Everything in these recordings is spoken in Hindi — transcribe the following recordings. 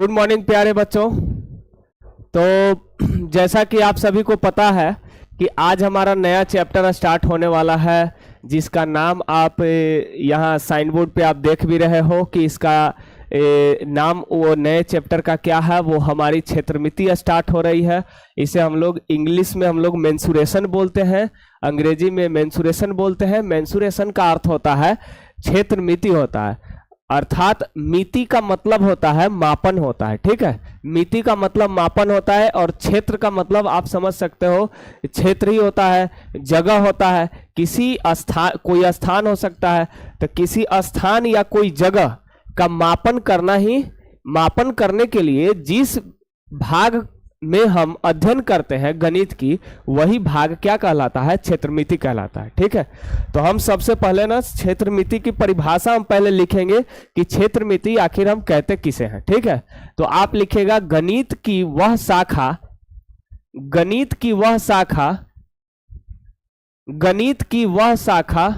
गुड मॉर्निंग प्यारे बच्चों। तो जैसा कि आप सभी को पता है कि आज हमारा नया चैप्टर स्टार्ट होने वाला है, जिसका नाम आप यहाँ साइन बोर्ड पे आप देख भी रहे हो कि इसका नाम वो नए चैप्टर का क्या है। वो हमारी क्षेत्रमिति स्टार्ट हो रही है। इसे हम लोग इंग्लिश में हम लोग मेंसुरेशन बोलते हैं, अंग्रेजी में मेंसुरेशन बोलते हैं। मेंसुरेशन का अर्थ होता है क्षेत्रमिति होता है, अर्थात मिति का मतलब होता है मापन होता है। ठीक है, मिति का मतलब मापन होता है और क्षेत्र का मतलब आप समझ सकते हो क्षेत्र ही होता है, जगह होता है। किसी स्थान, कोई स्थान हो सकता है, तो किसी स्थान या कोई जगह का मापन करना ही, मापन करने के लिए जिस भाग में हम अध्ययन करते हैं गणित की, वही भाग क्या कहलाता है? क्षेत्रमिति कहलाता है। ठीक है, तो हम सबसे पहले ना क्षेत्रमिति की परिभाषा हम पहले लिखेंगे कि क्षेत्रमिति आखिर हम कहते किसे हैं। ठीक है, तो आप लिखेगा गणित की वह शाखा, गणित की वह शाखा, गणित की वह शाखा,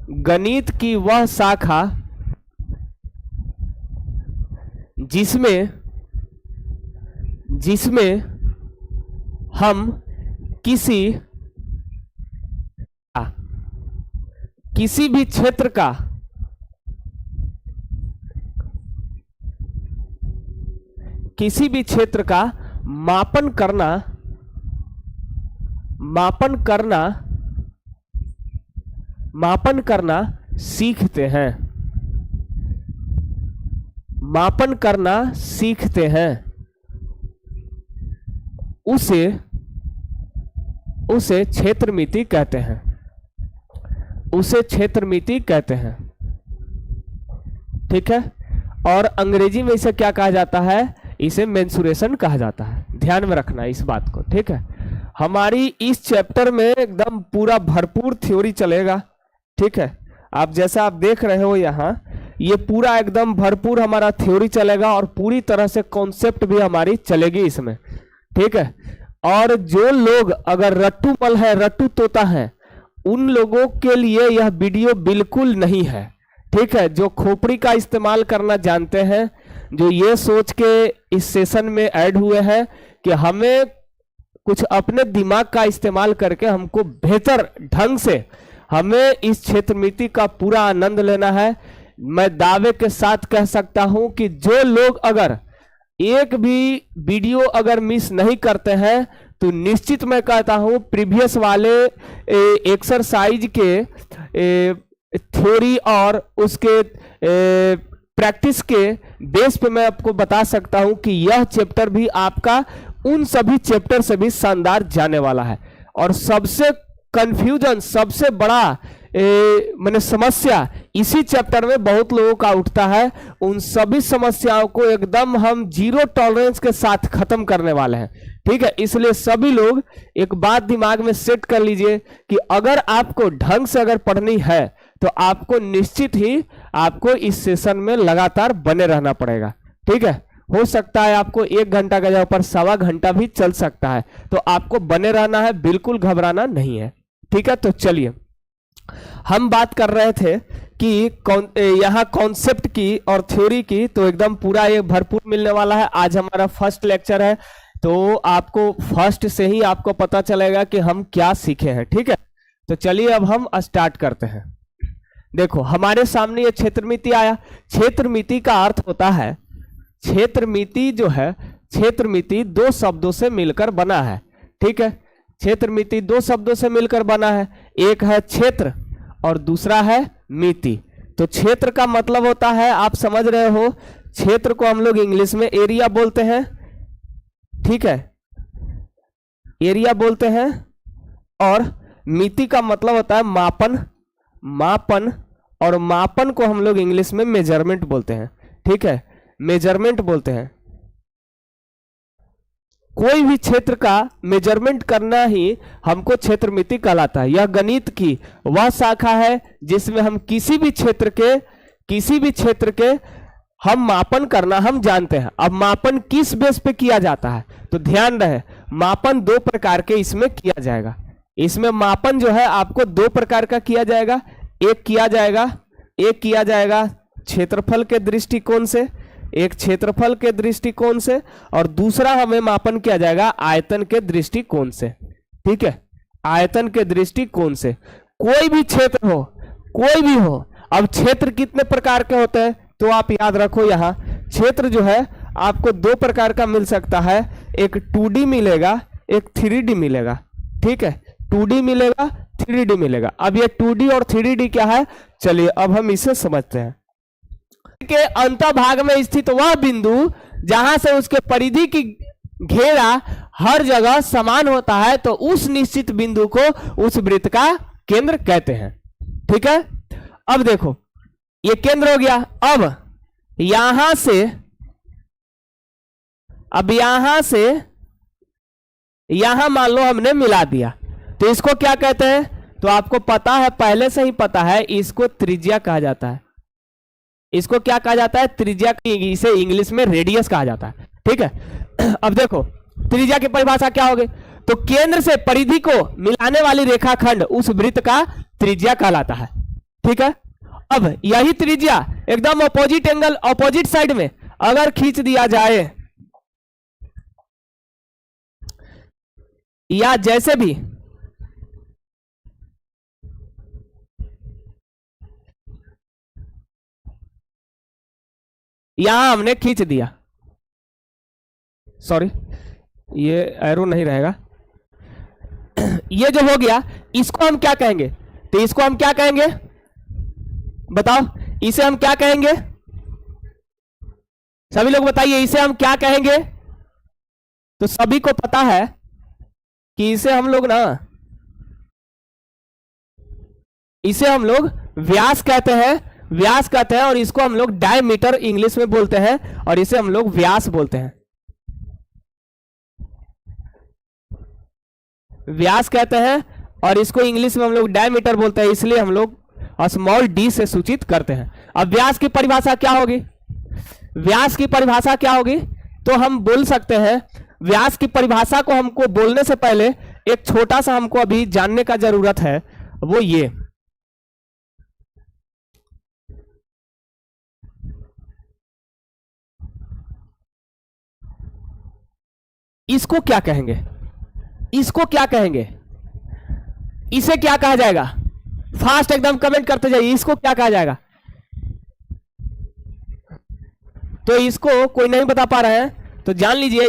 गणित की वह शाखा जिसमें जिसमें हम किसी भी क्षेत्र का मापन करना, सीखते हैं, मापन करना सीखते हैं, उसे क्षेत्रमिति कहते हैं, उसे क्षेत्रमिति कहते हैं। ठीक है, और अंग्रेजी में इसे क्या कहा जाता है? इसे मेंसुरेशन कहा जाता है। ध्यान में रखना इस बात को। ठीक है, हमारी इस चैप्टर में एकदम पूरा भरपूर थ्योरी चलेगा। ठीक है, आप जैसा आप देख रहे हो यहाँ, ये पूरा एकदम भरपूर हमारा थ्योरी चलेगा और पूरी तरह से कॉन्सेप्ट भी हमारी चलेगी इसमें। ठीक है, और जो लोग अगर रट्टू मल है, रट्टू तोता है, उन लोगों के लिए यह वीडियो बिल्कुल नहीं है। ठीक है, जो खोपड़ी का इस्तेमाल करना जानते हैं, जो ये सोच के इस सेशन में ऐड हुए हैं कि हमें कुछ अपने दिमाग का इस्तेमाल करके हमको बेहतर ढंग से हमें इस क्षेत्रमिति का पूरा आनंद लेना है, मैं दावे के साथ कह सकता हूं कि जो लोग अगर एक भी वीडियो अगर मिस नहीं करते हैं, तो निश्चित मैं कहता हूं प्रीवियस वाले एक्सरसाइज के थ्योरी और उसके प्रैक्टिस के बेस पे मैं आपको बता सकता हूं कि यह चैप्टर भी आपका उन सभी चैप्टर से भी शानदार जाने वाला है। और सबसे कंफ्यूजन, सबसे बड़ा मैंने समस्या इसी चैप्टर में बहुत लोगों का उठता है, उन सभी समस्याओं को एकदम हम जीरो टॉलरेंस के साथ खत्म करने वाले हैं। ठीक है, इसलिए सभी लोग एक बात दिमाग में सेट कर लीजिए कि अगर आपको ढंग से अगर पढ़नी है, तो आपको निश्चित ही आपको इस सेशन में लगातार बने रहना पड़ेगा। ठीक है, हो सकता है आपको 1 घंटा का जगह पर 1.25 घंटा भी चल सकता है, तो आपको बने रहना है, बिल्कुल घबराना नहीं है। ठीक है, तो चलिए हम बात कर रहे थे कि यहाँ कॉन्सेप्ट की और थ्योरी की तो एकदम पूरा ये भरपूर मिलने वाला है। आज हमारा फर्स्ट लेक्चर है, तो आपको फर्स्ट से ही आपको पता चलेगा कि हम क्या सीखे हैं। ठीक है, तो चलिए अब हम स्टार्ट करते हैं। देखो हमारे सामने ये क्षेत्रमिति आया। क्षेत्रमिति का अर्थ होता है, क्षेत्रमिति जो है, क्षेत्रमिति 2 शब्दों से मिलकर बना है। ठीक है, क्षेत्रमिति 2 शब्दों से मिलकर बना है, एक है क्षेत्र और दूसरा है मिति। तो क्षेत्र का मतलब होता है, आप समझ रहे हो, क्षेत्र को हम लोग इंग्लिश में एरिया बोलते हैं। ठीक है, एरिया बोलते हैं। और मिति का मतलब होता है मापन, मापन, और मापन को हम लोग इंग्लिश में मेजरमेंट बोलते हैं। ठीक है, मेजरमेंट बोलते हैं। कोई भी क्षेत्र का मेजरमेंट करना ही हमको क्षेत्रमिति कहलाता है। यह गणित की वह शाखा है जिसमें हम किसी भी क्षेत्र के हम मापन करना हम जानते हैं। अब मापन किस बेस पे किया जाता है, तो ध्यान रहे, मापन 2 प्रकार के इसमें किया जाएगा। इसमें मापन जो है आपको 2 प्रकार का किया जाएगा। एक किया जाएगा क्षेत्रफल के दृष्टिकोण से, एक क्षेत्रफल के दृष्टिकोण से, और दूसरा हमें मापन किया जाएगा आयतन के दृष्टिकोण से। ठीक है, आयतन के दृष्टिकोण से कोई भी क्षेत्र हो, कोई भी हो। अब क्षेत्र कितने प्रकार के होते हैं तो आप याद रखो, यहां क्षेत्र जो है आपको दो प्रकार का मिल सकता है, एक 2D मिलेगा, एक 3D मिलेगा। ठीक है, 2D मिलेगा, 3D मिलेगा। अब ये 2D और 3D क्या है, चलिए अब हम इसे समझते हैं। के अंतभाग में स्थित वह बिंदु जहां से उसके परिधि की घेरा हर जगह समान होता है, तो उस निश्चित बिंदु को उस वृत्त का केंद्र कहते हैं। ठीक है, अब देखो ये केंद्र हो गया। अब यहां से यहां मान लो हमने मिला दिया, तो इसको क्या कहते हैं, तो आपको पता है, पहले से ही पता है, इसको त्रिज्या कहा जाता है। इसको क्या कहा जाता है, त्रिज्या। इसे इंग्लिश में रेडियस कहा जाता है। ठीक है, अब देखो त्रिज्या की परिभाषा क्या होगी, तो केंद्र से परिधि को मिलाने वाली रेखाखंड उस वृत्त का त्रिज्या कहलाता है। ठीक है, अब यही त्रिज्या एकदम ऑपोजिट एंगल, ऑपोजिट साइड में अगर खींच दिया जाए, या जैसे भी यहां हमने खींच दिया, सॉरी ये एरो नहीं रहेगा, ये जो हो गया, इसको हम क्या कहेंगे, तो इसको हम क्या कहेंगे बताओ, इसे हम क्या कहेंगे, सभी लोग बताइए, इसे हम क्या कहेंगे। तो सभी को पता है कि इसे हम लोग व्यास कहते हैं, व्यास कहते हैं, और इसको हम लोग डायमीटर इंग्लिश में बोलते हैं, और इसे हम लोग व्यास बोलते हैं, व्यास कहते हैं, और इसको इंग्लिश में हम लोग डायमीटर बोलते हैं, इसलिए हम लोग स्मॉल डी से सूचित करते हैं। अब व्यास की परिभाषा क्या होगी, व्यास की परिभाषा क्या होगी, तो हम बोल सकते हैं, व्यास की परिभाषा को हमको बोलने से पहले एक छोटा सा हमको अभी जानने का जरूरत है, वो ये, इसको क्या कहेंगे, इसको क्या कहेंगे, इसे क्या कहा जाएगा, फास्ट एकदम कमेंट करते जाइए, इसको क्या कहा जाएगा। तो इसको कोई नहीं बता पा रहे हैं तो जान लीजिए,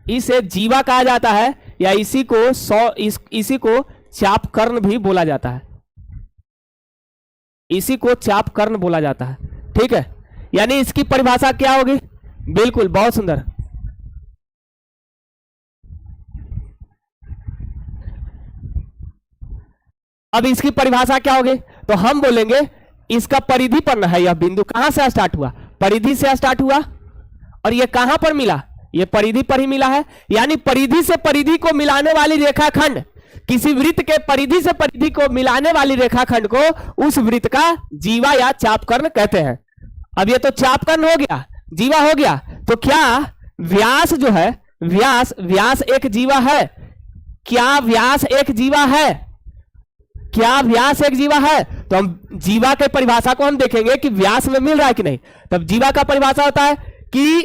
इसे जीवा कहा जाता है, या इसी को चाप कर्ण भी बोला जाता है, इसी को चाप कर्ण बोला जाता है। ठीक है, यानी इसकी परिभाषा क्या होगी, बिल्कुल बहुत सुंदर, अब इसकी परिभाषा क्या होगी, तो हम बोलेंगे इसका परिधि पर है, यह बिंदु कहां से स्टार्ट हुआ, परिधि से स्टार्ट हुआ, और यह कहां पर मिला, यह परिधि पर ही मिला है। यानी परिधि से परिधि को मिलाने वाली रेखाखंड, किसी वृत्त के परिधि से परिधि को मिलाने वाली रेखाखंड को उस वृत्त का जीवा या चापकर्ण कहते हैं। अब यह तो चापकर्ण हो गया, जीवा हो गया, तो क्या व्यास जो है, व्यास एक जीवा है, क्या व्यास एक जीवा है, क्या व्यास एक जीवा है, तो हम जीवा के परिभाषा को हम देखेंगे कि व्यास में मिल रहा है कि नहीं। तब जीवा का परिभाषा होता है कि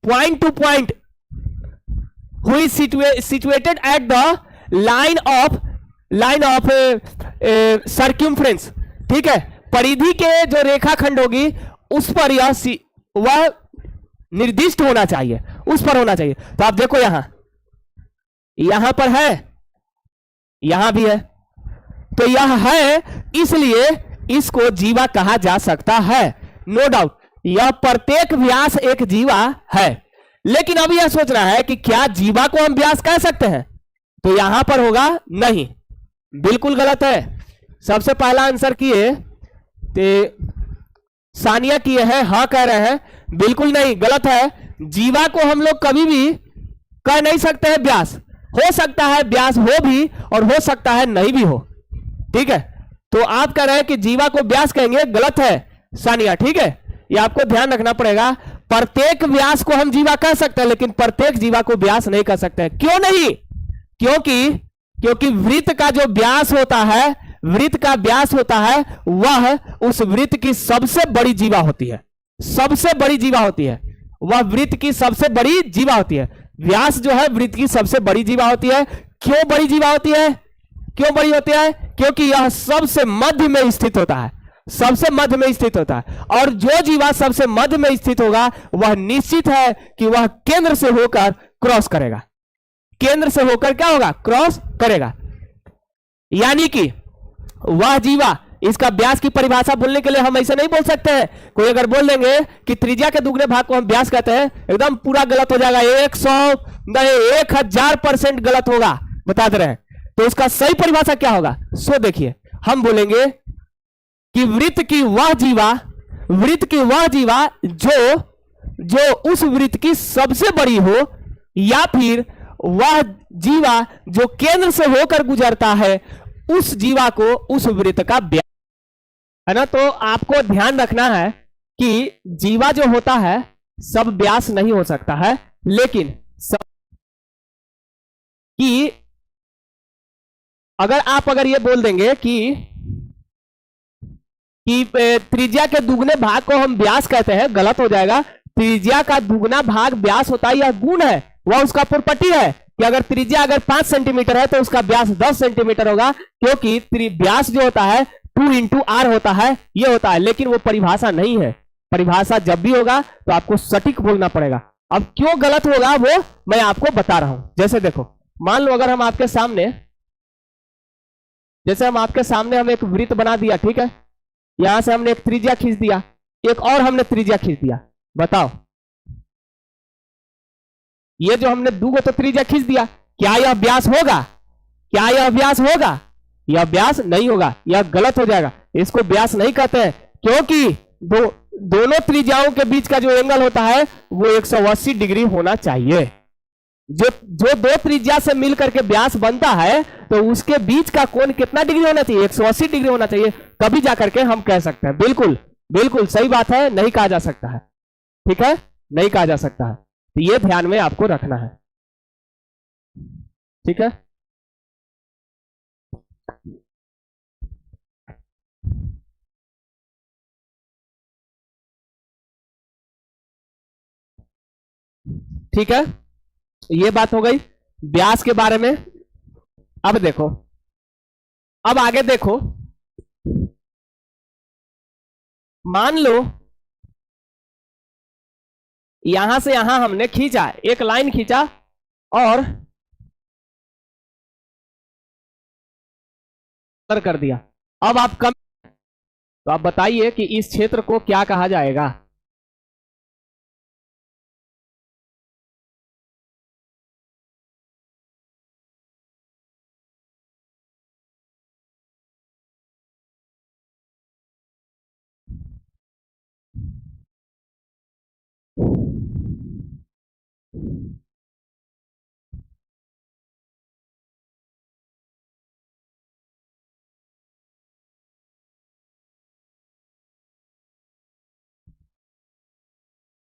point to point who is situated at the line of circumference. ठीक है, परिधि के जो रेखाखंड होगी उस पर वह निर्दिष्ट होना चाहिए, उस पर होना चाहिए। तो आप देखो यहां पर है, यहां भी है, तो यह है, इसलिए इसको जीवा कहा जा सकता है, नो डाउट। यह प्रत्येक व्यास एक जीवा है, लेकिन अब यह सोचना है कि क्या जीवा को हम व्यास कह सकते हैं, तो यहां पर होगा नहीं, बिल्कुल गलत है। सबसे पहला आंसर किए तो सानिया किए हैं, हाँ कह रहे हैं, बिल्कुल नहीं, गलत है। जीवा को हम लोग कभी भी कह नहीं सकते हैं व्यास, हो सकता है व्यास हो भी और हो सकता है नहीं भी हो। ठीक है, तो आप कह रहे हैं कि जीवा को व्यास कहेंगे, गलत है सानिया। ठीक है, ये आपको ध्यान रखना पड़ेगा, प्रत्येक व्यास को हम जीवा कह सकते हैं, लेकिन प्रत्येक जीवा को व्यास नहीं कह सकते हैं। क्यों नहीं, क्योंकि क्योंकि वृत्त का जो व्यास होता है, वृत्त का व्यास होता है, वह उस वृत्त की सबसे बड़ी जीवा होती है, सबसे बड़ी जीवा होती है, वह वृत्त की सबसे बड़ी जीवा होती है। व्यास जो है वृत्त की सबसे बड़ी जीवा होती है। क्यों बड़ी जीवा होती है? क्यों बड़ी होती है? क्योंकि यह सबसे मध्य में स्थित होता है, सबसे मध्य में स्थित होता है। और जो जीवा सबसे मध्य में स्थित होगा वह निश्चित है कि वह केंद्र से होकर क्रॉस करेगा, केंद्र से होकर क्या होगा? क्रॉस करेगा। यानी कि वह जीवा, इसका व्यास की परिभाषा बोलने के लिए हम ऐसे नहीं बोल सकते हैं। कोई अगर बोल देंगे कि त्रिज्या के दुगने भाग को हम व्यास कहते हैं, एकदम पूरा गलत हो जाएगा, 100 नहीं 1000% गलत होगा, बता दे रहे हैं। तो उसका सही परिभाषा क्या होगा? सो देखिए, हम बोलेंगे कि वृत्त की वह जीवा, वृत्त की वह जीवा जो उस वृत्त की सबसे बड़ी हो, या फिर वह जीवा जो केंद्र से होकर गुजरता है, उस जीवा को उस वृत्त का व्यास है ना। तो आपको ध्यान रखना है कि जीवा जो होता है सब व्यास नहीं हो सकता है, लेकिन सब कि अगर ये बोल देंगे कि त्रिज्या के दुगने भाग को हम व्यास कहते हैं, गलत हो जाएगा। त्रिज्या का दुगना भाग व्यास होता है, यह गुण है, वह उसका प्रॉपर्टी है कि अगर त्रिज्या अगर 5 सेंटीमीटर है तो उसका व्यास 10 सेंटीमीटर होगा, क्योंकि व्यास जो होता है 2 इंटू आर होता है, ये होता है। लेकिन वो परिभाषा नहीं है, परिभाषा जब भी होगा तो आपको सटीक बोलना पड़ेगा। अब क्यों गलत होगा वो मैं आपको बता रहा हूं। जैसे देखो, मान लो अगर हम आपके सामने, जैसे हम आपके सामने हम एक वृत्त बना दिया, ठीक है, यहां से हमने एक त्रिज्या खींच दिया, एक और हमने त्रिज्या खींच दिया, बताओ ये जो हमने दूगो तो त्रिज्या खींच दिया, क्या यह व्यास होगा? क्या यह व्यास होगा? यह व्यास नहीं होगा, यह गलत हो जाएगा, इसको व्यास नहीं कहते हैं। क्योंकि दोनों त्रिज्याओं के बीच का जो एंगल होता है वो 180 डिग्री होना चाहिए। जो दो त्रिज्या से मिलकर के व्यास बनता है तो उसके बीच का कोण कितना डिग्री होना चाहिए? 180 डिग्री होना चाहिए, तभी जाकर के हम कह सकते हैं। बिल्कुल बिल्कुल सही बात है, नहीं कहा जा सकता है, ठीक है, नहीं कहा जा सकता है। तो ये ध्यान में आपको रखना है, ठीक है। ठीक है, ये बात हो गई व्यास के बारे में। अब देखो, अब आगे देखो, मान लो यहां से यहां हमने खींचा, एक लाइन खींचा और कर दिया। अब आप तो आप बताइए कि इस क्षेत्र को क्या कहा जाएगा?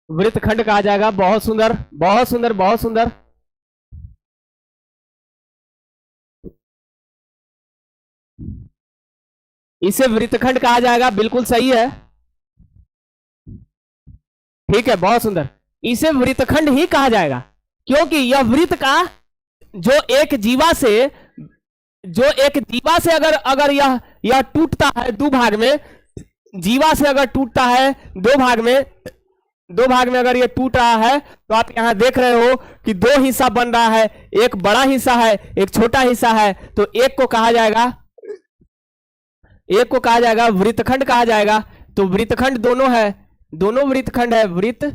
वृत्तखंड कहा जाएगा। बहुत सुंदर, बहुत सुंदर, बहुत सुंदर। इसे वृत्तखंड कहा जाएगा, बिल्कुल सही है, ठीक है, बहुत सुंदर। इसे वृत्तखंड ही कहा जाएगा क्योंकि यह वृत्त का जो एक जीवा से अगर अगर यह टूटता है दो भाग में, जीवा से अगर टूटता है दो भाग में अगर ये टूट रहा है, तो आप यहां देख रहे हो कि दो हिस्सा बन रहा है, एक बड़ा हिस्सा है, एक छोटा हिस्सा है। तो एक को कहा जाएगा वृत्तखंड कहा जाएगा। तो वृत्तखंड दोनों है, दोनों वृत्तखंड है, वृत्त,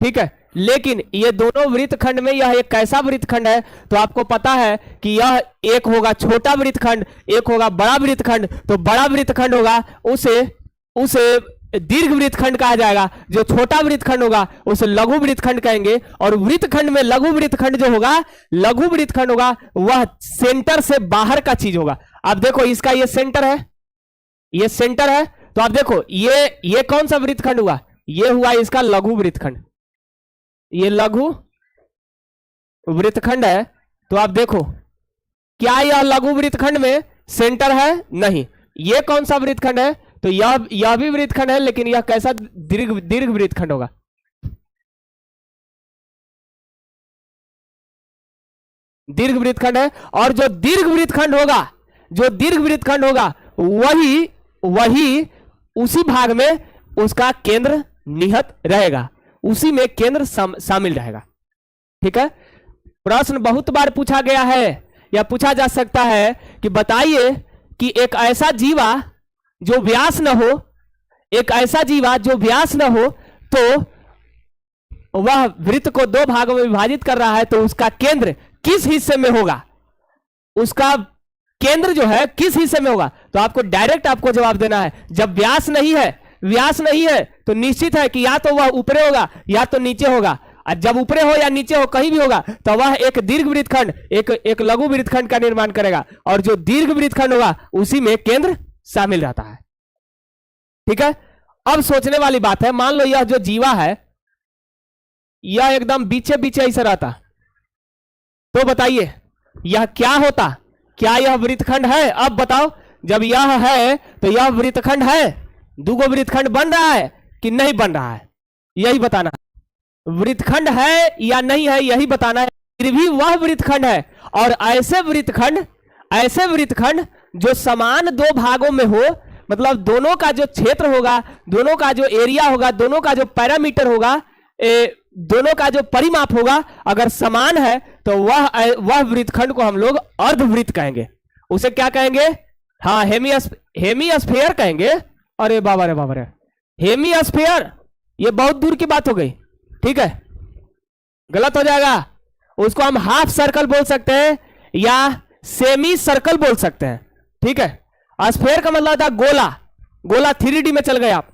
ठीक है। लेकिन ये दोनों वृत्तखंड में यह एक कैसा वृत्तखंड है? तो आपको पता है कि यह एक होगा छोटा वृत्तखंड, एक होगा बड़ा वृत्तखंड। तो बड़ा वृत्तखंड होगा उसे दीर्घ वृत्तखंड कहा जाएगा, जो छोटा वृत्तखंड होगा उसे लघु वृत्तखंड कहेंगे। और वृत्तखंड में लघु वृत्तखंड जो होगा, लघु वृत्तखंड होगा, वह सेंटर से बाहर का चीज होगा। अब देखो, इसका ये सेंटर है, ये सेंटर है। तो आप देखो, ये कौन सा वृत्तखंड हुआ? ये हुआ इसका लघु वृत्तखंड, ये लघु वृत्तखंड है, तो आप देखो क्या यह लघु वृत्तखंड में सेंटर है? नहीं। ये कौन सा वृत्तखंड है? तो यह भी वृत्तखंड है, लेकिन यह कैसा दीर्घ दीर्घ वृत्तखंड होगा? दीर्घ वृत्तखंड है। और जो दीर्घ वृत्तखंड होगा, जो दीर्घ वृत्तखंड होगा, वही वही उसी भाग में उसका केंद्र निहित रहेगा, उसी में केंद्र शामिल रहेगा। ठीक है। प्रश्न बहुत बार पूछा गया है या पूछा जा सकता है कि बताइए कि एक ऐसा जीवा जो व्यास न हो, एक ऐसा जीवा जो व्यास न हो, तो वह वृत्त को दो भागों में विभाजित कर रहा है, तो उसका केंद्र किस हिस्से में होगा? उसका केंद्र जो है किस हिस्से में होगा? तो आपको डायरेक्ट आपको जवाब देना है। जब व्यास नहीं है, व्यास नहीं है, तो निश्चित है कि या तो वह ऊपरे होगा या तो नीचे होगा। और जब ऊपरे हो या नीचे हो, कहीं भी होगा, तो वह एक दीर्घ वृत्तखंड, एक लघु वृत्तखंड का निर्माण करेगा। और जो दीर्घ वृत्तखंड होगा उसी में केंद्र शामिल रहता है। ठीक है। अब सोचने वाली बात है, मान लो यह जो जीवा है यह एकदम बीचे बीचे ऐसा रहता, तो बताइए यह क्या होता? क्या यह वृत्तखंड है? अब बताओ, जब यह है तो यह वृत्तखंड है? दुगो वृत्तखंड बन रहा है कि नहीं बन रहा है? यही बताना। वृत्तखंड है या नहीं है यही बताना है। फिर भी वह वृत्तखंड है। और ऐसे वृत्तखंड जो समान दो भागों में हो, मतलब दोनों का जो क्षेत्र होगा, दोनों का जो एरिया होगा, दोनों का जो पैरामीटर होगा, दोनों का जो परिमाप होगा, अगर समान है, तो वह वृत्तखंड को हम लोग अर्धवृत्त कहेंगे। उसे क्या कहेंगे? हाँ, हेमिस्फीयर कहेंगे। अरे बाबा रे बाबा रे, हेमिस्फीयर, ये बहुत दूर की बात हो गई। ठीक है, गलत हो जाएगा। उसको हम हाफ सर्कल बोल सकते हैं या सेमी सर्कल बोल सकते हैं। ठीक है। स्फीयर का मतलब था गोला, गोला 3D में चल गए आप,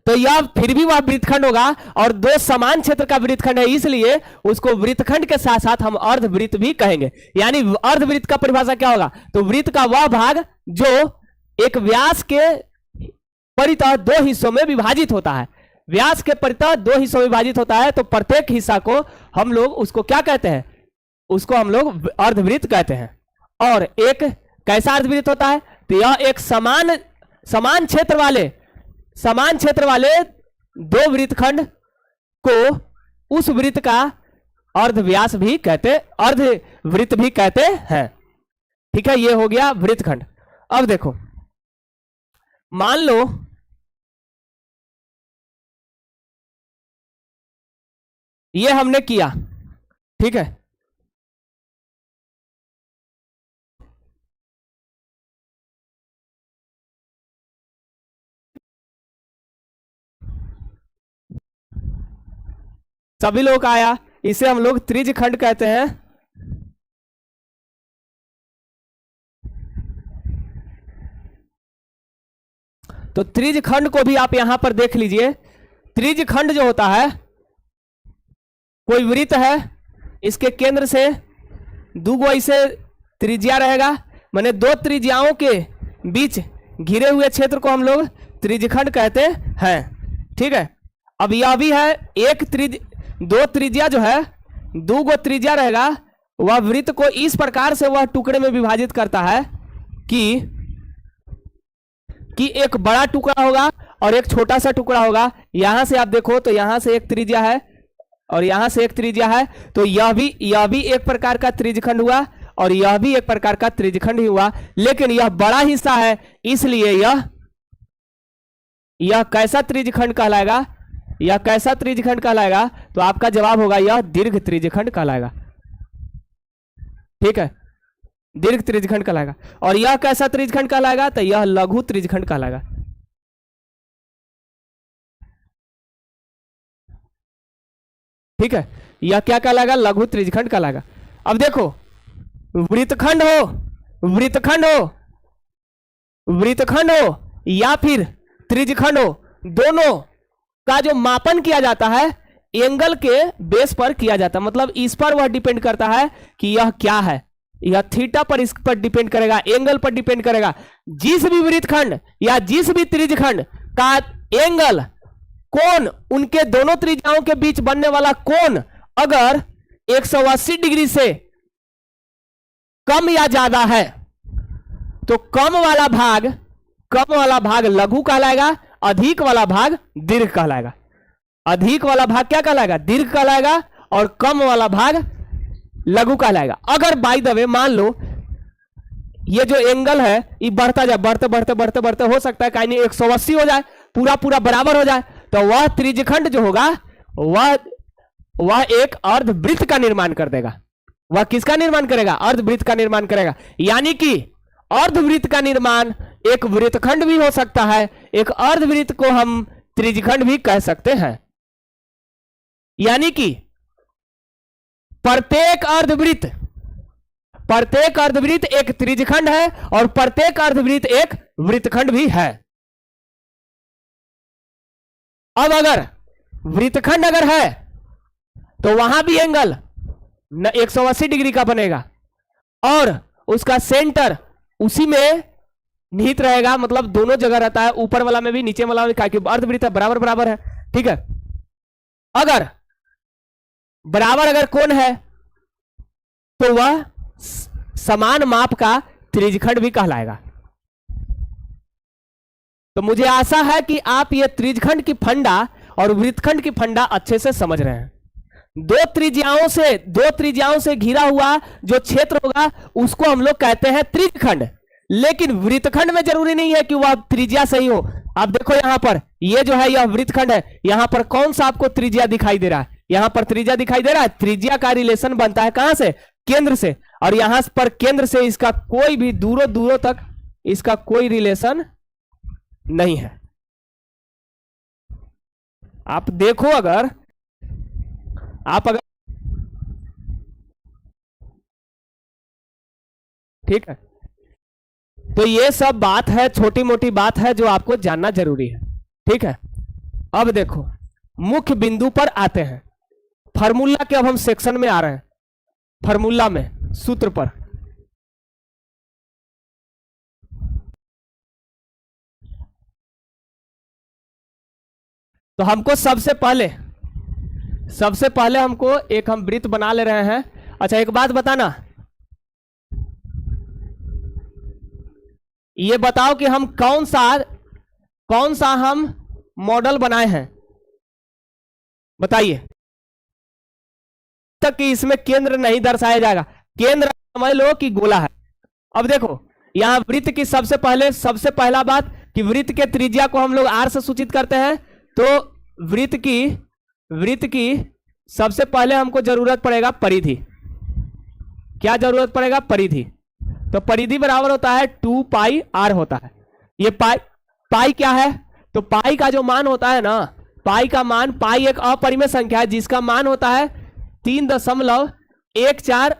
तो यह फिर भी वह वृत्तखंड होगा। और दो समान क्षेत्र का वृत्तखंड है, इसलिए उसको वृत्तखंड के साथ साथ हम अर्धवृत्त भी कहेंगे। यानी अर्धवृत्त का परिभाषा क्या होगा? तो वृत्त का वह भाग जो एक व्यास के परितः दो हिस्सों में विभाजित होता है। व्यास के परितः दो हिस्सों में विभाजित होता है, तो प्रत्येक हिस्सा को हम लोग उसको क्या कहते हैं? उसको हम लोग अर्धवृत्त कहते हैं। और एक कैसा अर्धवृत्त होता है? तो यह एक समान क्षेत्र वाले दो वृत्तखंड को उस वृत्त का अर्धव्यास भी कहते, अर्धवृत्त भी कहते हैं। ठीक है, ये हो गया वृत्तखंड। अब देखो, मान लो ये हमने किया। ठीक है, सभी लोग का आया, इसे हम लोग त्रिज्यखंड कहते हैं। तो त्रिज्यखंड को भी आप यहां पर देख लीजिए। त्रिज्यखंड जो होता है, कोई वृत्त है, इसके केंद्र से दूगो ऐसे त्रिज्या रहेगा, माने दो त्रिज्याओं के बीच घिरे हुए क्षेत्र को हम लोग त्रिज्यखंड कहते हैं। ठीक है। अब यह भी है दो त्रिज्या जो है, दूगो त्रिज्या रहेगा, वह वृत्त को इस प्रकार से वह टुकड़े में विभाजित करता है कि एक बड़ा टुकड़ा होगा और एक छोटा सा टुकड़ा होगा। यहां से आप देखो तो यहां से एक त्रिज्या है और यहां से एक त्रिज्या है, तो यह भी एक प्रकार का त्रिज्यखंड हुआ और यह भी एक प्रकार का त्रिज्यखंड ही हुआ। लेकिन यह बड़ा हिस्सा है, इसलिए यह कैसा त्रिज्यखंड कहलाएगा? यह कैसा त्रिज्यखंड कहलाएगा? तो आपका जवाब होगा यह दीर्घ त्रिज्यखंड कहलाएगा। ठीक है, दीर्घ त्रिज्यखंड कहलाएगा। और यह कैसा त्रिज्यखंड कहलाएगा? तो यह लघु त्रिज्यखंड कहलाएगा। ठीक है, यह क्या कहलाएगा? लघु त्रिज्यखंड कहलाएगा। अब देखो, वृत्तखंड हो या फिर त्रिज्यखंड हो, दोनों का जो मापन किया जाता है एंगल के बेस पर किया जाता है। मतलब इस पर वह डिपेंड करता है कि यह क्या है। यह थीटा पर, इस पर डिपेंड करेगा, एंगल पर डिपेंड करेगा। जिस भी वृत्तखंड या जिस भी त्रिज्यखंड का एंगल, कोण, उनके दोनों त्रिज्याओं के बीच बनने वाला कोण अगर 180 डिग्री से कम या ज्यादा है तो कम वाला भाग लघु कहलाएगा, अधिक वाला भाग दीर्घ कहलाएगा। अधिक वाला भाग क्या कहलाएगा? दीर्घ कहलाएगा, और कम वाला भाग लघु कहलाएगा। अगर बाय द वे मान लो ये जो एंगल है ये बढ़ता जाए, बढ़ते बढ़ते बढ़ते बढ़ते हो सकता है कहीं नहीं 180 हो जाए, पूरा पूरा बराबर हो जाए, तो वह त्रिज्यखंड जो होगा वह एक अर्धवृत्त का निर्माण कर देगा। वह किसका निर्माण करेगा? अर्धवृत्त का निर्माण करेगा। यानी कि अर्धवृत्त का निर्माण एक वृत्तखंड भी हो सकता है, एक अर्धवृत्त को हम त्रिज्यखंड भी कह सकते हैं। यानी कि प्रत्येक अर्धवृत्त एक त्रिज्यखंड है और प्रत्येक अर्धवृत्त एक वृत्तखंड भी है। अब अगर वृत्तखंड अगर है तो वहां भी एंगल 180 डिग्री का बनेगा और उसका सेंटर उसी में निहित रहेगा, मतलब दोनों जगह रहता है, ऊपर वाला में भी नीचे वाला में, क्योंकि अर्धवृत्त बराबर बराबर है। ठीक है, अगर बराबर अगर कोण है तो वह समान माप का त्रिज्यखंड भी कहलाएगा। तो मुझे आशा है कि आप ये त्रिज्यखंड की फंडा और वृत्तखंड की फंडा अच्छे से समझ रहे हैं। दो त्रिज्याओं से घिरा हुआ जो क्षेत्र होगा उसको हम लोग कहते हैं त्रिज्यखंड। लेकिन वृत्तखंड में जरूरी नहीं है कि वह त्रिज्या सही हो। आप देखो यहां पर ये जो है यह वृत्तखंड है, यहां पर कौन सा आपको त्रिज्या दिखाई दे रहा है? यहां पर त्रिज्या दिखाई दे रहा है। त्रिज्या का रिलेशन बनता है कहां से? केंद्र से। और यहां पर केंद्र से इसका कोई भी दूरों दूरों तक इसका कोई रिलेशन नहीं है। आप देखो अगर ठीक है, तो ये सब बात है, छोटी मोटी बात है जो आपको जानना जरूरी है। ठीक है, अब देखो मुख्य बिंदु पर आते हैं। फार्मूला के अब हम सेक्शन में आ रहे हैं, फार्मूला में सूत्र पर। तो हमको सबसे पहले हमको एक हम वृत्त बना ले रहे हैं। अच्छा एक बात बताना, ये बताओ कि हम कौन सा हम मॉडल बनाए हैं, बताइए। तक कि इसमें केंद्र नहीं दर्शाया जाएगा, केंद्र समझ लो कि गोला है। अब देखो यहां वृत्त की सबसे पहला बात कि वृत्त के त्रिज्या को हम लोग r से सूचित करते हैं। तो वृत्त की सबसे पहले हमको जरूरत पड़ेगा परिधि। क्या जरूरत पड़ेगा? परिधि। तो परिधि बराबर होता है 2 पाई r होता है। ये पाई क्या है? तो पाई का जो मान होता है ना, पाई एक अपरिमेय संख्या है जिसका मान होता है 3.14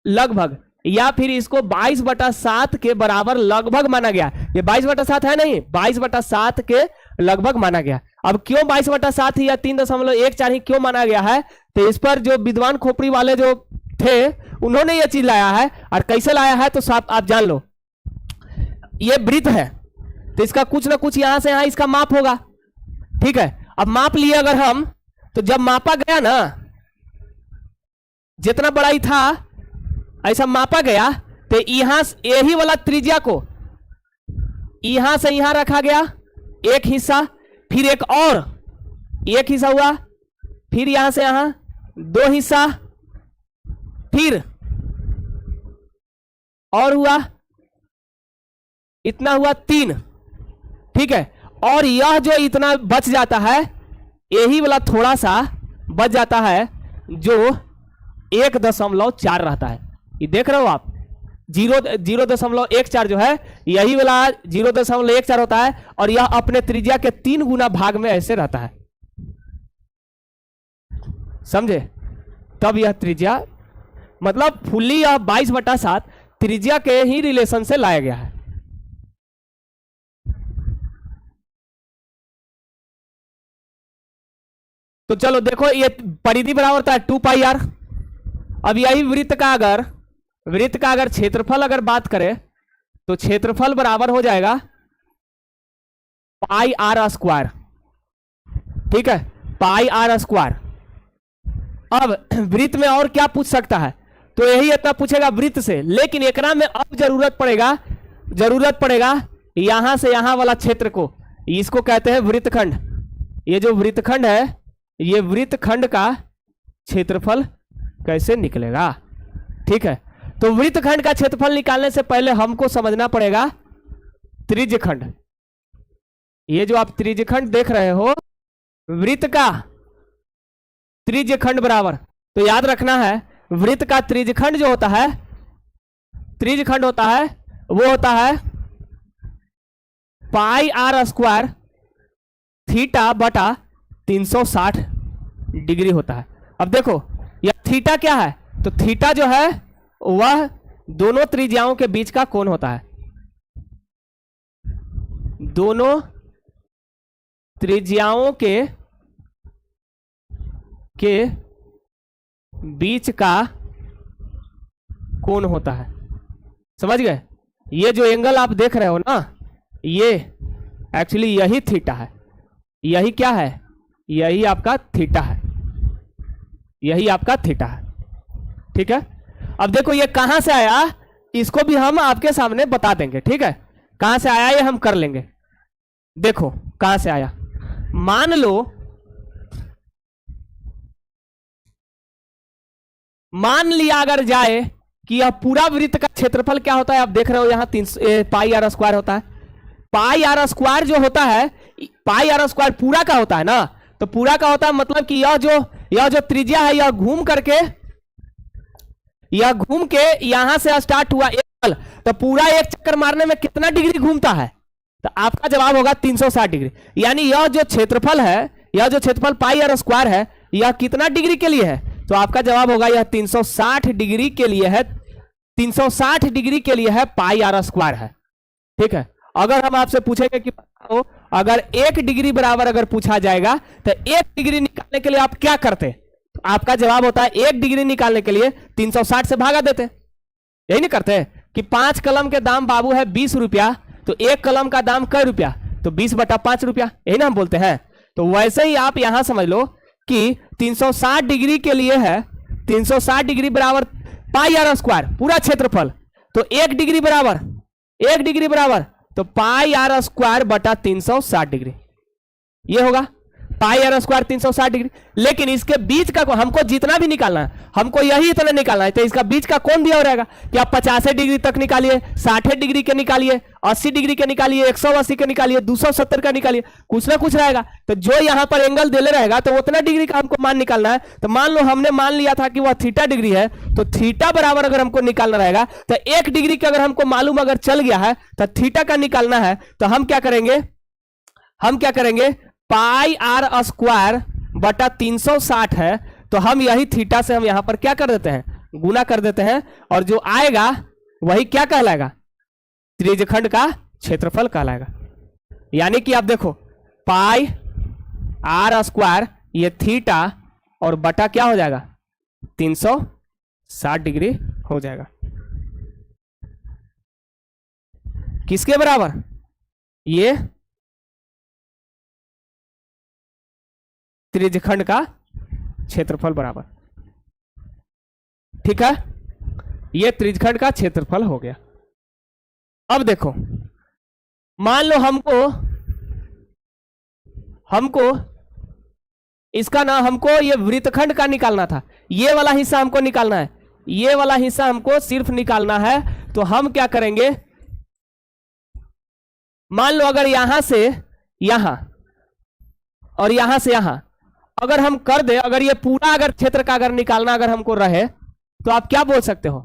लगभग, या फिर इसको 22/7 के बराबर लगभग माना गया। ये 22/7 है नहीं, 22/7 के लगभग माना गया। अब क्यों 22/7 या 3.14 ही क्यों माना गया है? तो इस पर जो विद्वान खोपड़ी वाले जो थे उन्होंने ये चीज लाया है। और कैसे लाया है तो साफ आप जान लो। ये वृत्त है तो इसका कुछ ना कुछ यहां से यहां इसका माप होगा। ठीक है, अब माप लिए अगर हम, तो जब मापा गया ना, जितना बड़ा ही था ऐसा मापा गया, तो यहां यही वाला त्रिज्या को यहां से यहां रखा गया एक हिस्सा, फिर एक हिस्सा हुआ, फिर यहां से यहां 2 हिस्सा, फिर और हुआ, इतना हुआ 3। ठीक है, और यह जो इतना बच जाता है, यही वाला थोड़ा सा बच जाता है जो 1.4 रहता है। ये देख रहे हो आप, 0.14 जो है यही वाला 0.14 होता है, और यह अपने त्रिज्या के 3 गुना भाग में ऐसे रहता है। समझे? तब यह त्रिज्या मतलब फुल्ली यह 22/7 त्रिज्या के ही रिलेशन से लाया गया है। तो चलो देखो, ये परिधि बराबर होता है 2 पाई r। अब यही वृत्त का अगर क्षेत्रफल अगर बात करें तो क्षेत्रफल बराबर हो जाएगा पाई r स्क्वायर। ठीक है, पाई r स्क्वायर। अब वृत्त में और क्या पूछ सकता है, तो यही इतना पूछेगा वृत्त से, लेकिन एकरा में अब जरूरत पड़ेगा यहां से यहां वाला क्षेत्र को, इसको कहते हैं वृत्तखंड। ये जो वृत्तखंड है, ये वृत्तखंड का क्षेत्रफल कैसे निकलेगा, ठीक है। तो वृत्तखंड का क्षेत्रफल निकालने से पहले हमको समझना पड़ेगा त्रिज्यखंड। ये जो आप त्रिज्यखंड देख रहे हो, वृत्त का त्रिज्यखंड बराबर, तो याद रखना है वृत्त का त्रिज्यखंड जो होता है, त्रिज्यखंड होता है वो होता है पाई आर स्क्वायर थीटा बटा 360 डिग्री होता है। अब देखो यह थीटा क्या है, तो थीटा जो है वह दोनों त्रिज्याओं के बीच का कोण होता है, दोनों त्रिज्याओं के बीच का कोण होता है, समझ गए। ये जो एंगल आप देख रहे हो ना, ये एक्चुअली यही थीटा है, यही क्या है, यही आपका थीटा है, यही आपका थीटा है, ठीक है। अब देखो ये कहां से आया, इसको भी हम आपके सामने बता देंगे, ठीक है। कहां से आया ये हम कर लेंगे। देखो कहां से आया, मान लिया अगर जाए कि यह पूरा वृत्त का क्षेत्रफल क्या होता है, आप देख रहे हो यहां 3 पाई आर स्क्वायर होता है। पाई आर स्क्वायर जो होता है, पाई आर स्क्वायर पूरा का होता है ना, तो पूरा का होता है मतलब कि यह जो त्रिज्या है, यह घूम के यहां से स्टार्ट हुआ एंगल, तो पूरा एक चक्कर मारने में कितना डिग्री घूमता है, तो आपका जवाब होगा 360 डिग्री। यानी यह जो क्षेत्रफल है, यह जो क्षेत्रफल पाई आर स्क्वायर है, यह कितना डिग्री के लिए है, तो आपका जवाब होगा यह 360 डिग्री के लिए है, 360 डिग्री के लिए है, पाई आर स्क्वायर है, ठीक है। अगर हम आपसे पूछेंगे कि अगर 1 डिग्री बराबर अगर पूछा जाएगा तो 1 डिग्री निकालने के लिए आप क्या करते, तो आपका जवाब होता है 1 डिग्री निकालने के लिए 360 से भागा देते। यही नहीं करते कि 5 कलम के दाम बाबू है 20 रुपया, तो 1 कलम का दाम कै रुपया, तो 20/5 रुपया, यही ना हम बोलते हैं। तो वैसे ही आप यहां समझ लो कि 360 डिग्री के लिए है, 360 डिग्री बराबर पाई आर स्क्वायर पूरा क्षेत्रफल, तो 1 डिग्री बराबर तो पाई आर स्क्वायर बटा 360 डिग्री, ये होगा पाई आर स्क्वायर 360 डिग्री। लेकिन इसके बीच का हमको जितना भी निकालना है, हमको यही इतना निकालना है, तो इसका बीच का कोण दिया हो रहेगा कि आप 50 डिग्री तक निकालिए, 60 डिग्री के निकालिए, 80 डिग्री के निकालिए, 180 के निकालिए, 270 का निकालिए, कुछ ना कुछ रहेगा। तो जो यहां पर एंगल दे रहेगा तो उतना डिग्री का हमको मान निकालना है। तो मान लो हमने मान लिया था कि वह थीटा डिग्री है, तो थीटा बराबर अगर हमको निकालना रहेगा तो 1 डिग्री का अगर हमको मालूम अगर चल गया है तो थीटा का निकालना है, तो हम क्या करेंगे, पाई आर स्क्वायर बटा 360 है, तो हम यही थीटा से हम यहां पर क्या कर देते हैं, गुना कर देते हैं, और जो आएगा वही क्या कहलाएगा, त्रिज्यखंड का क्षेत्रफल कहलाएगा। यानी कि आप देखो पाई आर स्क्वायर ये थीटा और बटा क्या हो जाएगा 360 डिग्री हो जाएगा, किसके बराबर, ये त्रिज्यखंड का क्षेत्रफल बराबर, ठीक है। ये त्रिज्यखंड का क्षेत्रफल हो गया। अब देखो मान लो हमको इसका ना, हमको ये वृत्तखंड का निकालना था, ये वाला हिस्सा हमको निकालना है, ये वाला हिस्सा हमको सिर्फ निकालना है। तो हम क्या करेंगे, मान लो अगर यहां से यहां और यहां से यहां अगर हम कर दे, अगर ये पूरा अगर क्षेत्र का अगर निकालना अगर हमको रहे, तो आप क्या बोल सकते हो,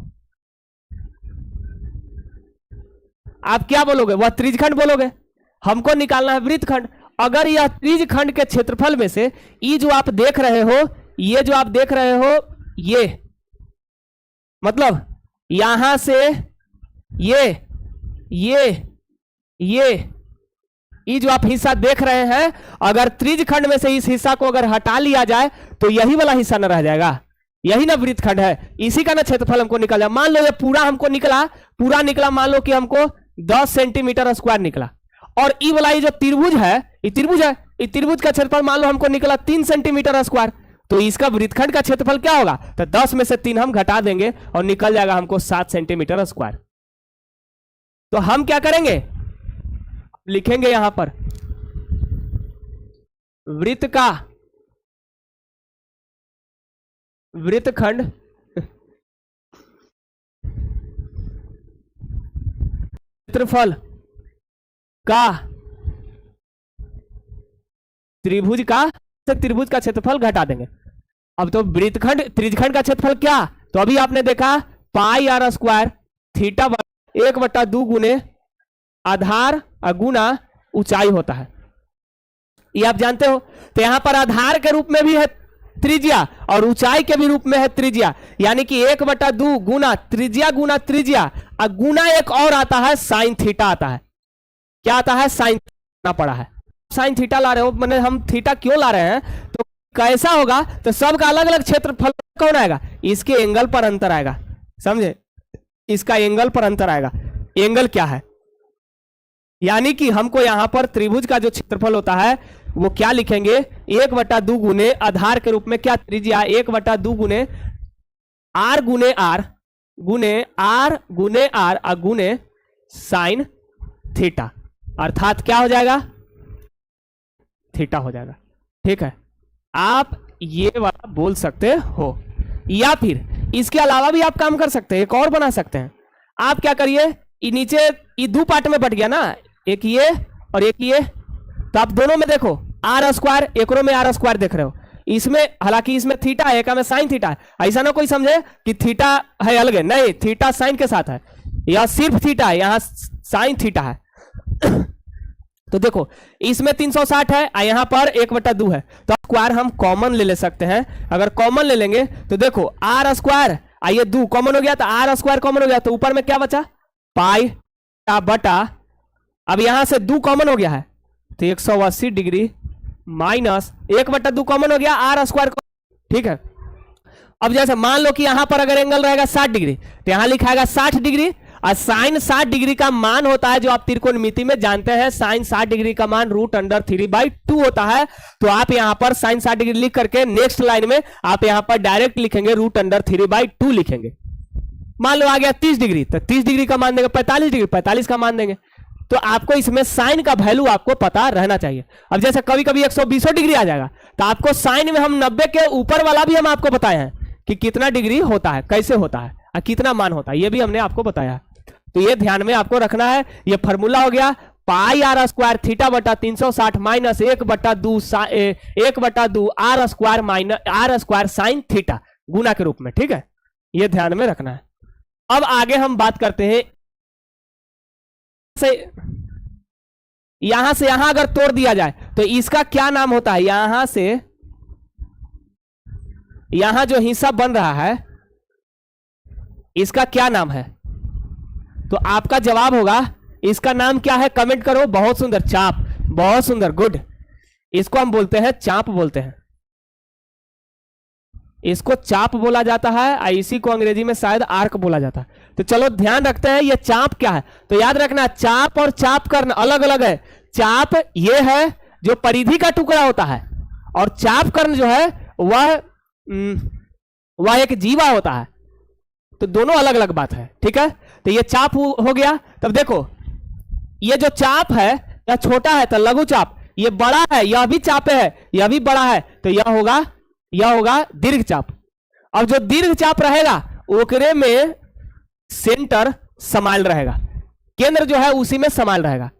आप क्या बोलोगे, वह त्रिज्यखंड बोलोगे। हमको निकालना है वृत्तखंड। अगर यह त्रिज्यखंड के क्षेत्रफल में से ये जो आप देख रहे हो, ये जो आप देख रहे हो, ये मतलब यहां से ये जो आप हिस्सा देख रहे हैं, अगर त्रिज्यखंड में से इस हिस्सा को अगर हटा लिया जाए तो यही वाला हिस्सा न रह जाएगा, यही ना वृत्तखंड है, इसी का ना क्षेत्रफल हमको निकल जाए। मान लो ये पूरा हमको पूरा निकला, मान लो कि हमको 10 सेंटीमीटर स्क्वायर निकला, और ई वाला ये जो त्रिभुज है, ये त्रिभुज का क्षेत्रफल मान लो हमको निकला 3 सेंटीमीटर स्क्वायर, तो इसका वृत्तखंड का क्षेत्रफल क्या होगा, तो 10 में से 3 हम घटा देंगे और निकल जाएगा हमको 7 सेंटीमीटर स्क्वायर। तो हम क्या करेंगे, लिखेंगे यहां पर वृत्त का वृत्तखंड क्षेत्रफल का त्रिभुज का क्षेत्रफल घटा देंगे। अब तो वृत्तखंड त्रिज्यखंड का क्षेत्रफल क्या, तो अभी आपने देखा पाई आर स्क्वायर थीटा 1/2 गुने आधार गुना ऊंचाई होता है, ये आप जानते हो। तो यहां पर आधार के रूप में भी है त्रिज्या और ऊंचाई के भी रूप में है त्रिज्या, यानी कि 1/2 गुना त्रिज्या और गुना एक और आता है साइन थीटा आता है। क्या आता है, साइन थीटा पड़ा है। साइन थीटा ला रहे हो, मैंने हम थीटा क्यों ला रहे हैं, तो कैसा होगा, तो सबका अलग अलग क्षेत्रफल कौन आएगा, इसके एंगल पर अंतर आएगा, समझे, इसका एंगल पर अंतर आएगा। एंगल क्या है, यानी कि हमको यहां पर त्रिभुज का जो क्षेत्रफल होता है वो क्या लिखेंगे, 1/2 गुने आधार के रूप में क्या त्रिज्या 1/2 गुने आर गुने आर गुने साइन थीटा, अर्थात क्या हो जाएगा, थीटा हो जाएगा। ठीक है, आप ये वाला बोल सकते हो, या फिर इसके अलावा भी आप काम कर सकते हैं, एक और बना सकते हैं। आप क्या करिए, ये नीचे ये 2 पार्ट में बट गया ना, एक ये और एक ये, तो आप दोनों में देखो आर स्क्वायर, एकरों में आर स्क्वायर देख रहे हो, इसमें हालांकि इसमें थीटा है, एक में साइन थीटा है, ऐसा ना कोई समझे कि थीटा है अलग है, नहीं, थीटा साइन के साथ है, या सिर्फ थीटा है, यहां साइन थीटा है। तो देखो इसमें 360 है, यहां पर 1/2 है, तो स्क्वायर हम कॉमन ले सकते हैं। अगर कॉमन ले लेंगे तो देखो आर स्क्वायर, आइए 2 कॉमन हो गया, तो आर स्क्वायर कॉमन हो गया, तो ऊपर में क्या बचा, पाई बटा, अब यहां से 2 कॉमन हो गया है, तो 180 डिग्री माइनस 1/2 कॉमन हो गया, आर स्क्वायर। ठीक है, अब जैसे मान लो कि यहां पर अगर एंगल रहेगा 60 डिग्री, तो यहां लिखाएगा 60 डिग्री, और साइन 60 डिग्री का मान होता है, जो आप त्रिकोणमिति में जानते हैं, साइन 60 डिग्री का मान √3/2 होता है। तो आप यहां पर साइन 60 डिग्री लिख करके नेक्स्ट लाइन में आप यहां पर डायरेक्ट लिखेंगे √3/2 लिखेंगे। मान लो आ गया 30 डिग्री, तो 30 डिग्री का मान देंगे, 45 डिग्री 45 का मान देंगे। तो आपको इसमें साइन का वैल्यू आपको पता रहना चाहिए। अब जैसे कभी कभी 120 डिग्री आ जाएगा, तो आपको साइन में हम 90 के ऊपर वाला भी हम आपको बताए हैं कि कितना डिग्री होता है, कैसे होता है और कितना मान होता है, ये भी हमने आपको बताया है। तो ये ध्यान में आपको रखना है। ये फॉर्मूला हो गया पाई आर स्क्वायर थीटा बटा 360 minus 1/2 R square minus R square sine theta गुना के रूप में। ठीक है, ये ध्यान में रखना है। अब आगे हम बात करते हैं, यहां से यहां अगर तोड़ दिया जाए तो इसका क्या नाम होता है, यहां से यहां जो हिस्सा बन रहा है इसका क्या नाम है, तो आपका जवाब होगा, इसका नाम क्या है, कमेंट करो। बहुत सुंदर, चाप, बहुत सुंदर, गुड। इसको हम बोलते हैं चाप बोलते हैं, इसको चाप बोला जाता है, और इसी को अंग्रेजी में शायद आर्क बोला जाता है। तो चलो ध्यान रखते हैं ये चाप क्या है। तो याद रखना चाप और चाप कर्ण अलग अलग है। चाप ये है जो परिधि का टुकड़ा होता है, और चाप कर्ण जो है वह एक जीवा होता है। तो दोनों अलग अलग बात है। ठीक है, तो ये चाप हो गया। तब देखो ये जो चाप है यह छोटा है तो लघु चाप, ये बड़ा है यह भी चाप है, यह भी बड़ा है, तो यह होगा दीर्घ चाप। अब जो दीर्घ चाप रहेगा ओकरे में सेंटर समाल रहेगा, केंद्र जो है उसी में समाल रहेगा।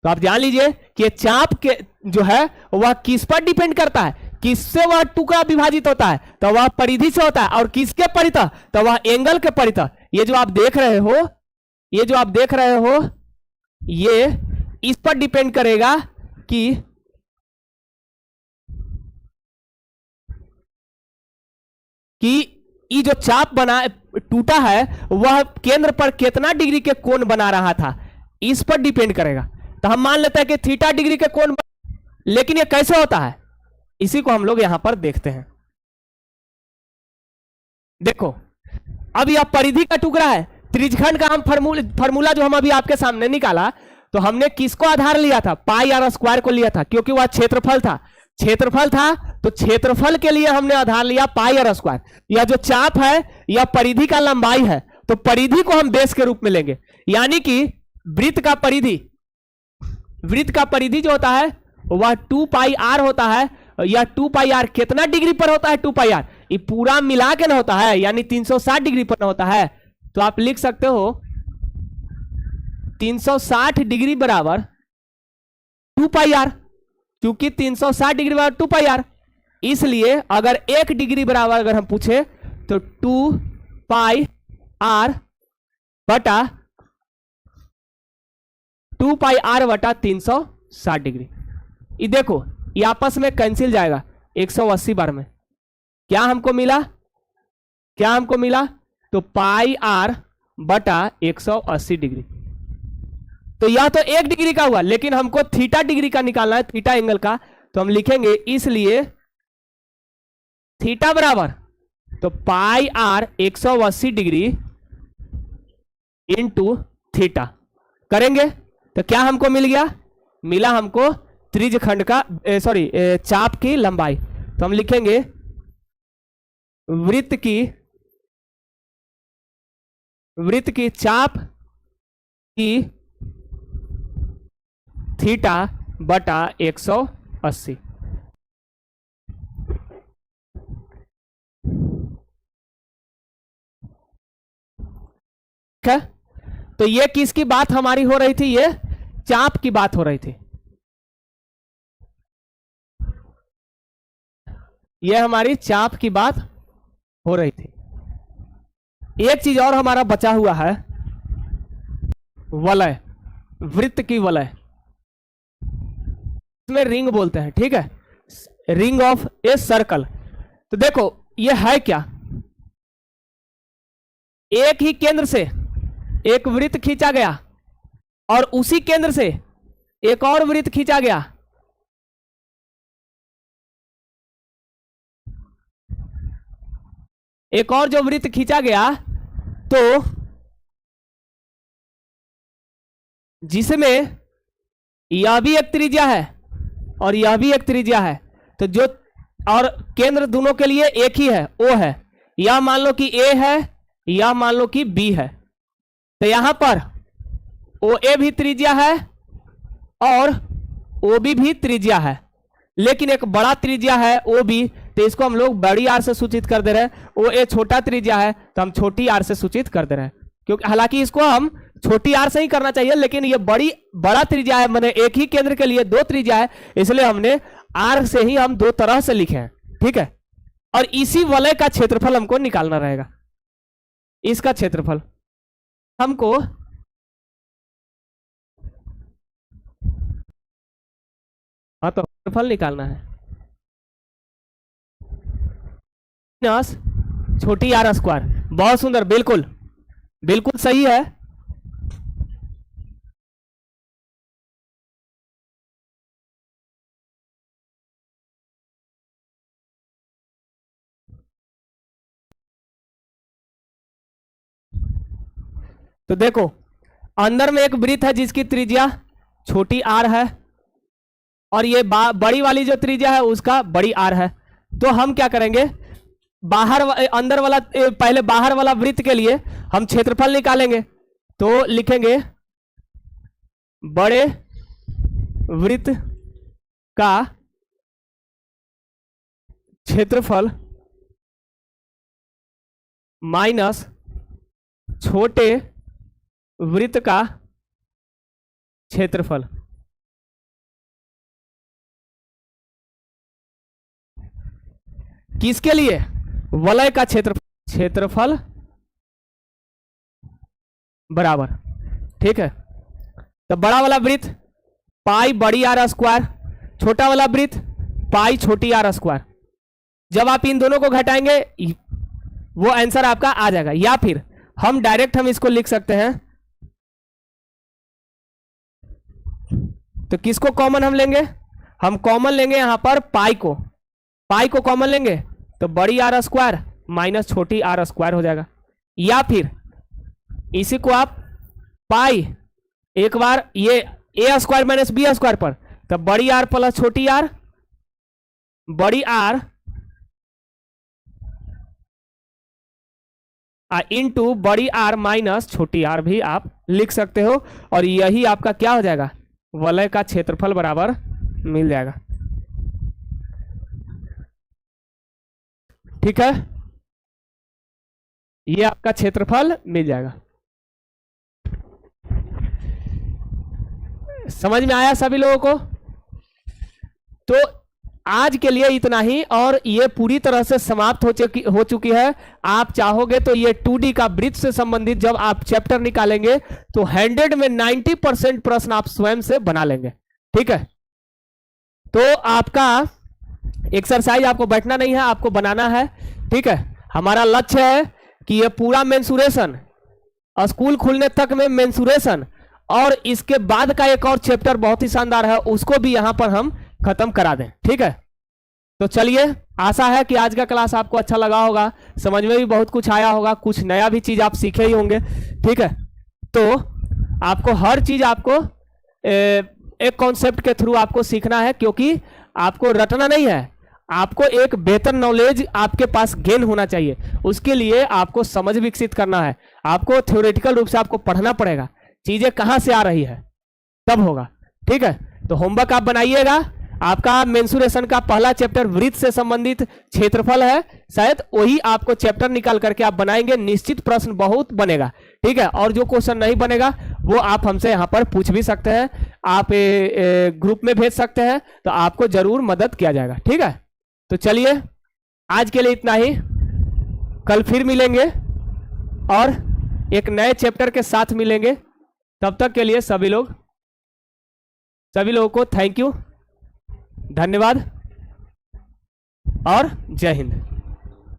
तो आप जान लीजिए कि चाप के जो है वह किस पर डिपेंड करता है, किससे वह टुकड़ा विभाजित होता है, तो वह परिधि से होता है, और किसके परितः, तो वह एंगल के परितः। ये जो आप देख रहे हो ये इस पर डिपेंड करेगा कि ये जो चाप टूटा है वह केंद्र पर कितना डिग्री के कोण बना रहा था, इस पर डिपेंड करेगा। तो हम मान लेते हैं कि थीटा डिग्री के कोण, लेकिन ये कैसे होता है इसी को हम लोग यहां पर देखते हैं। देखो अब यह परिधि का टुकड़ा है, त्रिज्यखंड का हम फॉर्मूला जो हम अभी आपके सामने निकाला, तो हमने किसको आधार लिया था, पाई आर स्क्वायर को लिया था, क्योंकि वह क्षेत्रफल था। क्षेत्रफल था, तो क्षेत्रफल के लिए हमने आधार लिया पाई आर स्क्वायर। या जो चाप है या परिधि का लंबाई है, तो परिधि को हम बेस के रूप में लेंगे, यानी कि वृत्त का परिधि जो होता है वह 2 पाई आर होता है। या 2 पाई आर कितना डिग्री पर होता है? 2 पाई आर ये पूरा मिला के ना होता है, यानी 360 डिग्री पर ना होता है। तो आप लिख सकते हो 360 डिग्री बराबर 2 पाई आर, क्योंकि 360 डिग्री बराबर 2 पाई आर। इसलिए अगर 1 डिग्री बराबर अगर हम पूछे तो 2 पाई आर बटा 2 पाई आर बटा 360 डिग्री। ये देखो ये आपस में कैंसिल जाएगा 180 बार में। क्या हमको मिला? तो पाई आर बटा 180 डिग्री। तो यह तो 1 डिग्री का हुआ, लेकिन हमको थीटा डिग्री का निकालना है, थीटा एंगल का। तो हम लिखेंगे इसलिए थीटा बराबर तो पाई आर 180 डिग्री इंटू थीटा करेंगे। तो क्या हमको मिल गया? मिला हमको त्रिज्यखंड का चाप की लंबाई। तो हम लिखेंगे वृत्त की चाप की थीटा बटा 180। ठीक है, तो ये किसकी बात हमारी हो रही थी? ये चाप की बात हो रही थी। ये हमारी चाप की बात हो रही थी। एक चीज और हमारा बचा हुआ है, वलय, वृत्त की वलय, इसमें रिंग बोलते हैं। ठीक है, रिंग ऑफ ए सर्कल। तो देखो ये है क्या? एक ही केंद्र से एक वृत्त खींचा गया और उसी केंद्र से एक और वृत्त खींचा गया। एक और जो वृत्त खींचा गया तो जिसमें यह भी एक त्रिज्या है और यह भी एक त्रिज्या है, तो जो और केंद्र दोनों के लिए एक ही है, ओ है। या मान लो कि ए है या मान लो कि बी है। तो यहां पर ओ ए भी त्रिज्या है और ओ बी भी त्रिज्या है, लेकिन एक बड़ा त्रिज्या है ओ बी, तो इसको हम लोग बड़ी आर से सूचित कर दे रहे हैं। ओ ए छोटा त्रिज्या है तो हम छोटी आर से सूचित कर दे रहे हैं, क्योंकि हालांकि इसको हम छोटी आर से ही करना चाहिए, लेकिन ये बड़ा त्रिज्या है, मैंने एक ही केंद्र के लिए 2 त्रिज्या है, इसलिए हमने आर से ही हम 2 तरह से लिखे हैं। ठीक है, और इसी वलय का क्षेत्रफल हमको निकालना रहेगा। इसका क्षेत्रफल हमको तो क्षेत्रफल निकालना है माइनस छोटी आर स्क्वायर। बहुत सुंदर, बिल्कुल बिल्कुल सही है। तो देखो अंदर में एक वृत्त है जिसकी त्रिज्या छोटी आर है और ये बड़ी वाली जो त्रिज्या है उसका बड़ी आर है। तो हम क्या करेंगे, अंदर वाला पहले बाहर वाला वृत्त के लिए हम क्षेत्रफल निकालेंगे। तो लिखेंगे बड़े वृत्त का क्षेत्रफल माइनस छोटे वृत्त का क्षेत्रफल। किसके लिए? वलय का क्षेत्रफल बराबर। ठीक है, तो बड़ा वाला वृत्त पाई बड़ी आर स्क्वायर, छोटा वाला वृत्त पाई छोटी आर स्क्वायर। जब आप इन दोनों को घटाएंगे वो आंसर आपका आ जाएगा। या फिर हम डायरेक्ट इसको लिख सकते हैं। तो किसको कॉमन हम लेंगे? हम कॉमन लेंगे यहां पर पाई को कॉमन लेंगे तो बड़ी आर स्क्वायर माइनस छोटी आर स्क्वायर हो जाएगा। या फिर इसी को आप पाई एक बार ये ए स्क्वायर माइनस बी स्क्वायर पर, तो बड़ी आर प्लस छोटी आर बड़ी आर इनटू बड़ी आर माइनस छोटी आर भी आप लिख सकते हो, और यही आपका क्या हो जाएगा, वलय का क्षेत्रफल बराबर मिल जाएगा। ठीक है, ये आपका क्षेत्रफल मिल जाएगा। समझ में आया सभी लोगों को? तो आज के लिए इतना ही, और ये पूरी तरह से समाप्त हो चुकी है। आप चाहोगे तो ये 2D का वृत्त से संबंधित जब आप चैप्टर निकालेंगे तो 100 में 90% प्रश्न आप स्वयं से बना लेंगे। ठीक है, तो आपका एक्सरसाइज आपको बैठना नहीं है, आपको बनाना है। ठीक है, हमारा लक्ष्य है कि ये पूरा मेंसुरेशन, स्कूल खुलने तक में मेंसुरेशन, और इसके बाद का एक और चैप्टर बहुत ही शानदार है, उसको भी यहां पर हम खत्म करा दें। ठीक है, तो चलिए, आशा है कि आज का क्लास आपको अच्छा लगा होगा, समझ में भी बहुत कुछ आया होगा, कुछ नया भी चीज आप सीखे ही होंगे। ठीक है, तो आपको हर चीज आपको एक कॉन्सेप्ट के थ्रू आपको सीखना है, क्योंकि आपको रटना नहीं है, आपको एक बेहतर नॉलेज आपके पास गेन होना चाहिए। उसके लिए आपको समझ विकसित करना है, आपको थ्योरेटिकल रूप से आपको पढ़ना पड़ेगा, चीजें कहां से आ रही है तब होगा। ठीक है, तो होमवर्क आप बनाइएगा। आपका मेंसुरेशन का पहला चैप्टर वृत्त से संबंधित क्षेत्रफल है, शायद वही आपको चैप्टर निकाल करके आप बनाएंगे, निश्चित प्रश्न बहुत बनेगा। ठीक है, और जो क्वेश्चन नहीं बनेगा वो आप हमसे यहाँ पर पूछ भी सकते हैं, आप ग्रुप में भेज सकते हैं, तो आपको जरूर मदद किया जाएगा। ठीक है, तो चलिए आज के लिए इतना ही, कल फिर मिलेंगे और एक नए चैप्टर के साथ मिलेंगे। तब तक के लिए सभी लोगों को थैंक यू, धन्यवाद और जय हिंद।